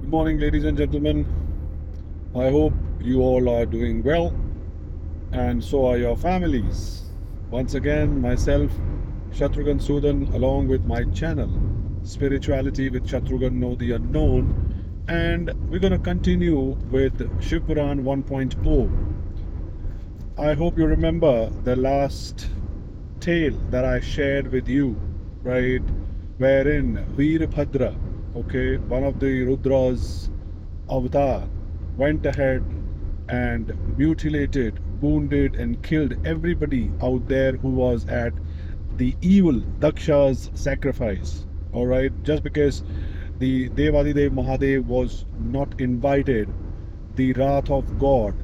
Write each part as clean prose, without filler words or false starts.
Good morning, ladies and gentlemen. I hope you all are doing well, and so are your families. Once again, myself, Shatrughan Sudan, along with my channel, Spirituality with Shatrughan Know the Unknown, and we're going to continue with Shiv Puran 1.0. I hope you remember the last tale that I shared with you, right? Wherein Veerbhadra, okay, one of the Rudra's avatar, went ahead and mutilated, wounded, and killed everybody out there who was at the evil Daksha's sacrifice. All right, just because the Devadidev Mahadev was not invited, the wrath of God,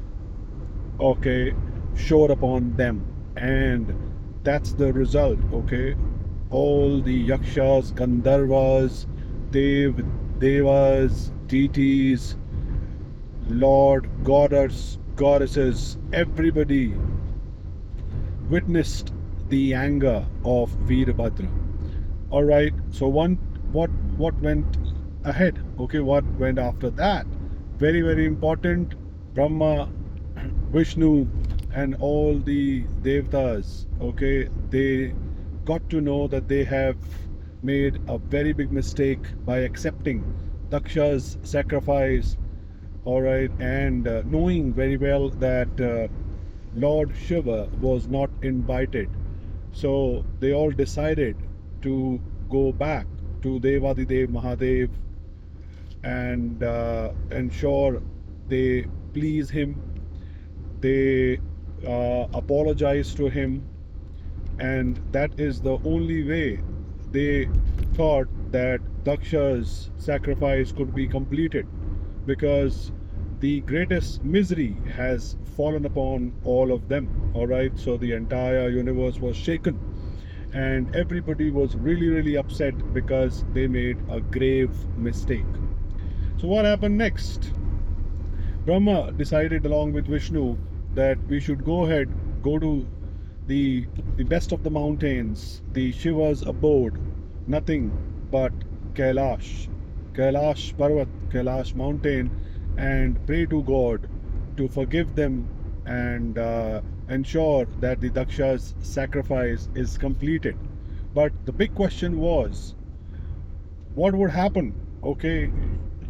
okay, showed upon them, and that's the result. Okay, all the yakshas, gandharvas, devas, deities, lord, goddesses, everybody witnessed the anger of Veerbhadra. All right, so what went ahead? Okay, what went after that? Very, very important. Brahma, Vishnu, and all the devtas, okay, they got to know that they have made a very big mistake by accepting Daksha's sacrifice. All right, and knowing very well that Lord Shiva was not invited, so they all decided to go back to Devadidev Mahadev and ensure they please him. They apologize to him, and that is the only way they thought that Daksha's sacrifice could be completed, because the greatest misery has fallen upon all of them. All right, so the entire universe was shaken, and everybody was really, really upset because they made a grave mistake. So, what happened next? Brahma decided, along with Vishnu, that we should go ahead, go to the the best of the mountains, the Shiva's abode, nothing but Kailash, Kailash Parvat, Kailash mountain, and pray to God to forgive them and ensure that the Daksha's sacrifice is completed. But the big question was, what would happen? Okay,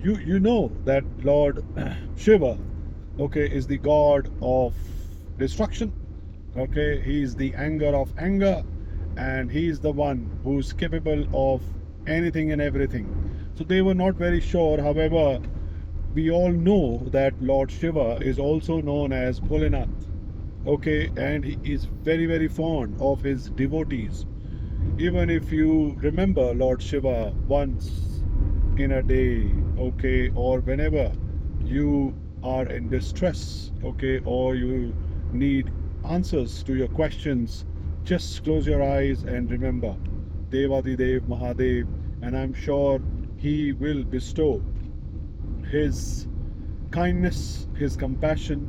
you know that Lord Shiva, okay, is the god of destruction. Okay, he is the anger of anger, and he is the one who's capable of anything and everything. So they were not very sure. However, we all know that Lord Shiva is also known as Bholenath. Okay, and he is very, very fond of his devotees. Even if you remember Lord Shiva once in a day, okay, or whenever you are in distress, okay, or you need answers to your questions, just close your eyes and remember Devadidev Mahadev, and I'm sure he will bestow his kindness, his compassion,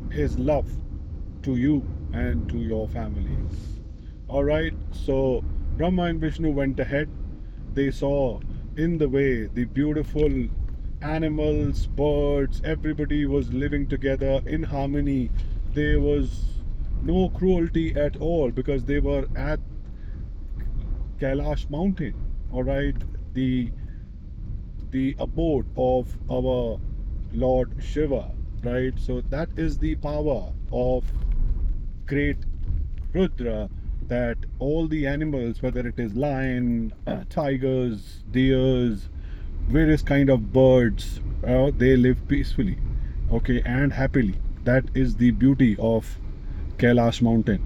his love to you and to your families. All right, so Brahma and Vishnu went ahead. They saw in the way the beautiful animals, birds, everybody was living together in harmony. There was no cruelty at all because they were at Kailash mountain. All right, the the abode of our Lord Shiva, right? So that is the power of great Rudra, that all the animals, whether it is lion, tigers, deers, various kind of birds, they live peacefully, okay, and happily. That is the beauty of Kailash mountain.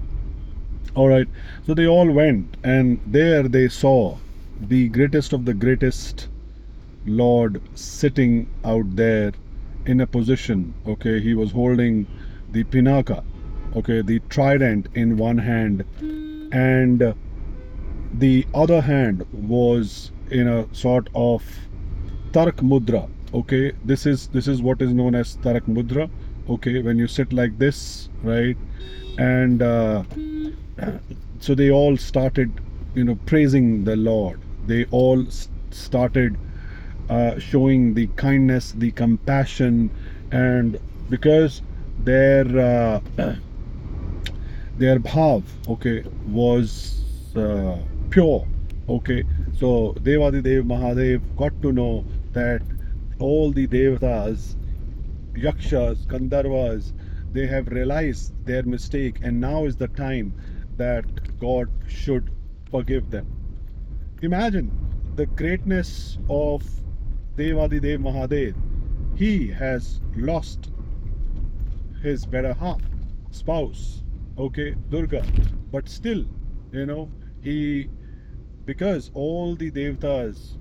All right, so they all went, and there they saw the greatest of the greatest Lord sitting out there in a position. Okay, he was holding the pinaka, okay, the trident in one hand, and the other hand was in a sort of Tarak Mudra. Okay, this is what is known as Tarak Mudra. Okay, when you sit like this, right, and so they all started, praising the Lord. They all started showing the kindness, the compassion, and because their their bhav, okay, was pure, okay. So Devadidev Mahadev got to know that all the devatas, yakshas, gandharvas, they have realized their mistake, and now is the time that God should forgive them. Imagine the greatness of Devadidev Mahadev. He has lost his better half, spouse, okay, Durga, but still, you know, he, because all the devatas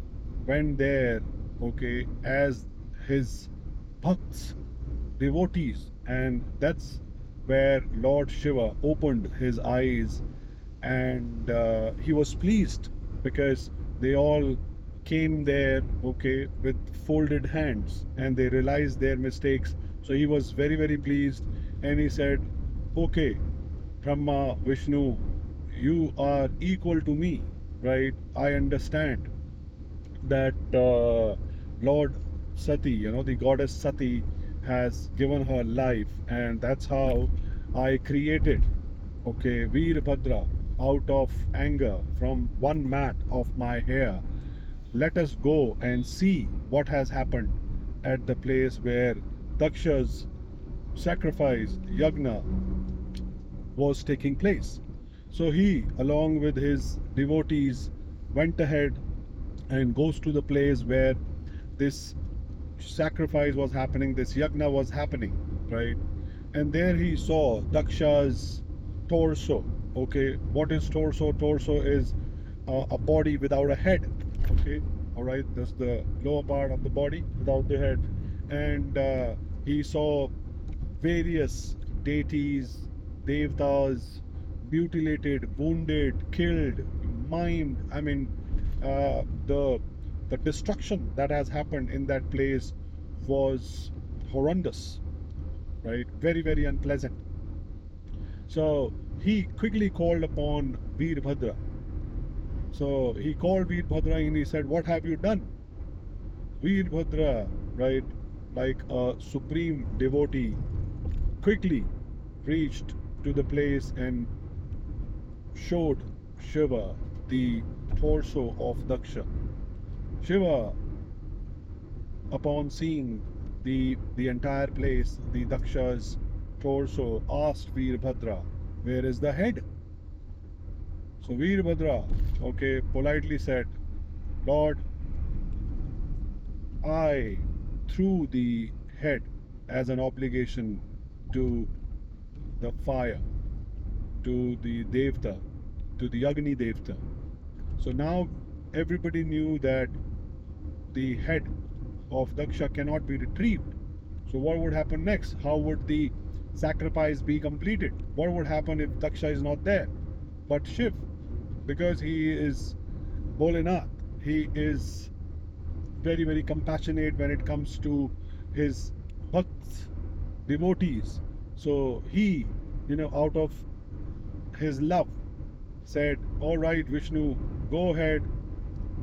went there, okay, as his bhakts, devotees, and that's where Lord Shiva opened his eyes, and he was pleased because they all came there, okay, with folded hands, and they realized their mistakes. So he was very, very pleased, and he said, okay, Brahma, Vishnu, you are equal to me, right? I understand that Lord Sati, the goddess Sati, has given her life, and that's how I created, okay, Veerbhadra out of anger from one mat of my hair. Let us go and see what has happened at the place where Daksha's sacrifice, Yagna, was taking place. So he, along with his devotees, went ahead and goes to the place where this sacrifice was happening, this yagna was happening, right? And there he saw Daksha's torso. Okay, what is torso? Torso is a body without a head. Okay, all right, that's the lower part of the body without the head. And he saw various deities, devtas, mutilated, wounded, killed, maimed. I mean, the destruction that has happened in that place was horrendous, right? Very, very unpleasant. So he quickly called upon Veerbhadra. So he called Veerbhadra and he said, "What have you done?" Veerbhadra, right, like a supreme devotee, quickly reached to the place and showed Shiva the torso of Daksha. Shiva, upon seeing the entire place, the Daksha's torso, asked Veerbhadra, "Where is the head?" So Veerbhadra, okay, politely said, "Lord, I threw the head as an obligation to the fire, to the Devta, to the Agni Devta." So now everybody knew that the head of Daksha cannot be retrieved. So what would happen next? How would the sacrifice be completed? What would happen if Daksha is not there? But Shiv, because he is Bholenath, he is very, very compassionate when it comes to his bhakts, devotees. So he, out of his love, said, "All right, Vishnu, go ahead,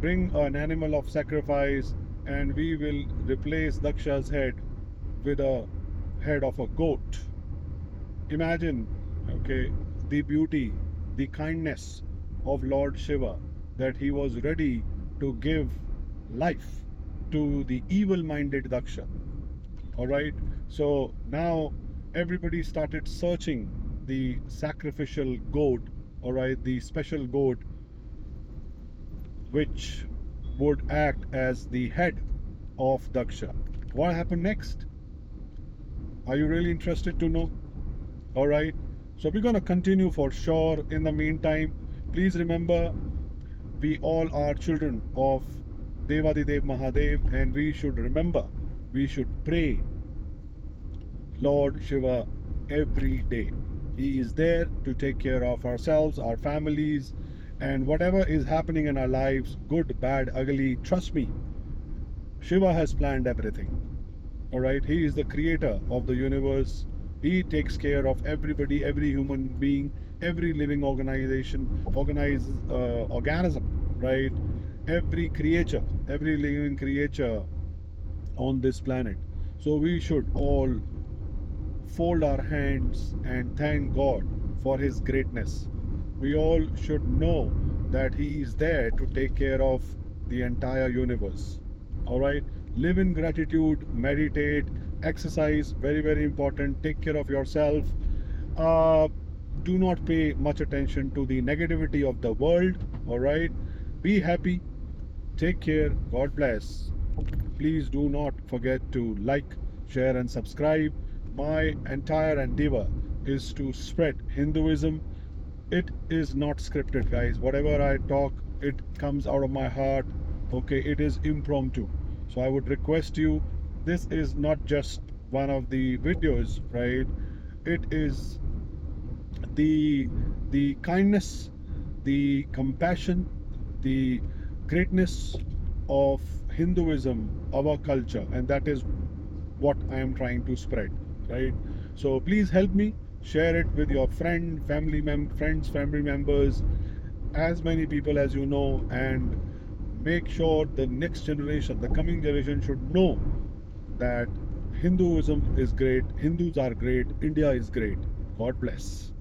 bring an animal of sacrifice, and we will replace Daksha's head with a head of a goat." Imagine, okay, the beauty, the kindness of Lord Shiva, that he was ready to give life to the evil minded Daksha. All right, so now everybody started searching the sacrificial goat, all right, the special goat which would act as the head of Daksha. What happened next? Are you really interested to know? All right, so we're going to continue for sure. In the meantime, please remember, we all are children of Devadidev Mahadev, and we should remember, we should pray Lord Shiva every day. He is there to take care of ourselves, our families, and whatever is happening in our lives, good, bad, ugly. Trust me, Shiva has planned everything. All right, he is the creator of the universe. He takes care of everybody, every human being, every living organism, right? every creature, every living creature on this planet. So we should all fold our hands and thank God for His greatness. We all should know that He is there to take care of the entire universe. All right? Live in gratitude, meditate, exercise, very, very important. Take care of yourself. Uh, do not pay much attention to the negativity of the world. All right? Be happy. Take care. God bless. Please do not forget to like, share, and subscribe. My entire endeavor is to spread Hinduism. It is not scripted, guys. Whatever I talk, it comes out of my heart. Okay, it is impromptu. So I would request you, this is not just one of the videos, right? It is the the kindness, the compassion, the greatness of Hinduism, our culture, and that is what I am trying to spread, right? So please help me share it with your friends, family members, as many people as you know, and make sure the next generation, the coming generation, should know that Hinduism is great, Hindus are great, India is great. God bless.